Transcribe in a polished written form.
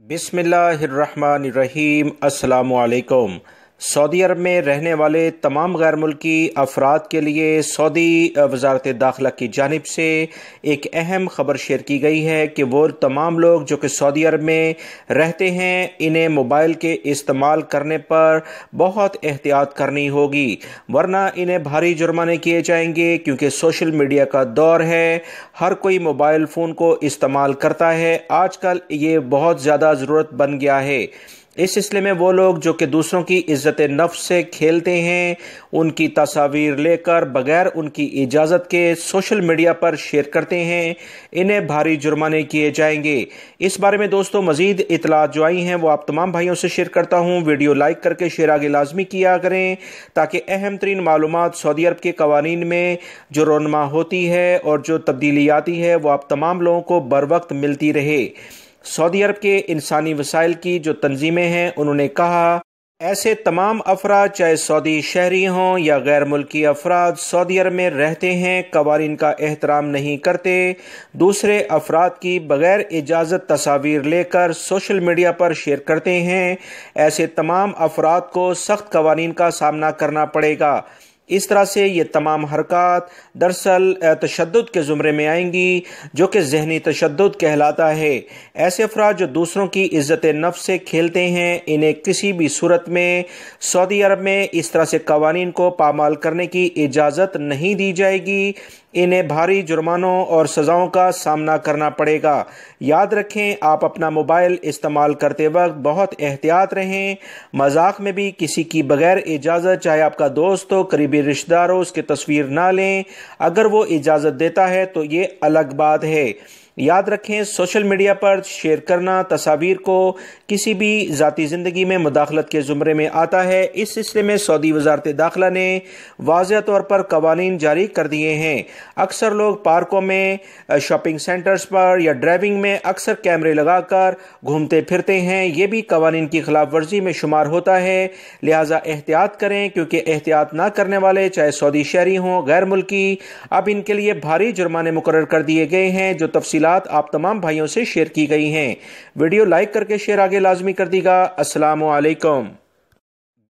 बिस्मिल्लाहिर्रहमानिर्रहीम। अस्सलामुअलैकुम। सऊदी अरब में रहने वाले तमाम गैर मुल्की अफराद के लिए सऊदी वज़ारत दाखिला की जानिब से एक अहम ख़बर शेयर की गई है कि वो तमाम लोग जो कि सऊदी अरब में रहते हैं, इन्हें मोबाइल के इस्तेमाल करने पर बहुत एहतियात करनी होगी, वरना इन्हें भारी जुर्माने किए जाएंगे। क्योंकि सोशल मीडिया का दौर है, हर कोई मोबाइल फ़ोन को इस्तेमाल करता है। आजकल ये बहुत ज़्यादा ज़रूरत बन गया है। इस सिलसिले में वो लोग जो कि दूसरों की इज्जत नफ्स से खेलते हैं, उनकी तस्वीर लेकर बगैर उनकी इजाज़त के सोशल मीडिया पर शेयर करते हैं, इन्हें भारी जुर्माने किए जाएंगे। इस बारे में दोस्तों मज़ीद इतलात जो आई हैं वो आप तमाम भाइयों से शेयर करता हूँ। वीडियो लाइक करके शेयर आगे लाजमी किया करें ताकि अहम तरीन मालूमात सऊदी अरब के कवानीन में जो रोनमा होती है और जो तब्दीली आती है वो आप तमाम लोगों को बर वक्त मिलती रहे। सऊदी अरब के इंसानी वसाइल की जो तंजीमें हैं उन्होंने कहा, ऐसे तमाम अफराद चाहे सऊदी शहरी हों या गैर मुल्की अफराद सऊदी अरब में रहते हैं, कवानीन का एहतराम नहीं करते, दूसरे अफराद की बगैर इजाज़त तस्वीर लेकर सोशल मीडिया पर शेयर करते हैं, ऐसे तमाम अफराद को सख्त कवानीन का सामना करना पड़ेगा। इस तरह से ये तमाम हरकत दरअसल तशद्दुद के ज़ुमरे में आएंगी, जो कि ज़हनी तशद्दुद कहलाता है। ऐसे अफराद जो दूसरों की इज़्ज़त नफ्स से खेलते हैं, इन्हें किसी भी सूरत में सऊदी अरब में इस तरह से कवानीन को पामाल करने की इजाज़त नहीं दी जाएगी। इन्हें भारी जुर्मानों और सज़ाओं का सामना करना पड़ेगा। याद रखें, आप अपना मोबाइल इस्तेमाल करते वक्त बहुत एहतियात रहें। मजाक में भी किसी की बगैर इजाज़त, चाहे आपका दोस्त हो, करीबी रिश्तेदार हो, उसकी तस्वीर ना लें। अगर वो इजाज़त देता है तो ये अलग बात है। याद रखें, सोशल मीडिया पर शेयर करना तस्वीर को किसी भी ज़ाती ज़िंदगी में मुदाखलत के ज़ुमरे में आता है। इस सिलसिले में सऊदी वज़ारत दाखिला ने वाज़ेह तौर पर कवानीन जारी कर दिए हैं। अक्सर लोग पार्कों में, शॉपिंग सेंटर्स पर या ड्राइविंग में अक्सर कैमरे लगाकर घूमते फिरते हैं। ये भी कवानीन की खिलाफ वर्जी में शुमार होता है। लिहाजा एहतियात करें, क्योंकि एहतियात ना करने वाले चाहे सऊदी शहरी हों गैर मुल्की, अब इनके लिए भारी जुर्माने मुकर्रर कर दिए गए हैं, जो तफसीलात आप तमाम भाइयों से शेयर की गई हैं। वीडियो लाइक करके शेयर आगे लाजमी कर दीजिएगा। अस्सलामु अलैकुम।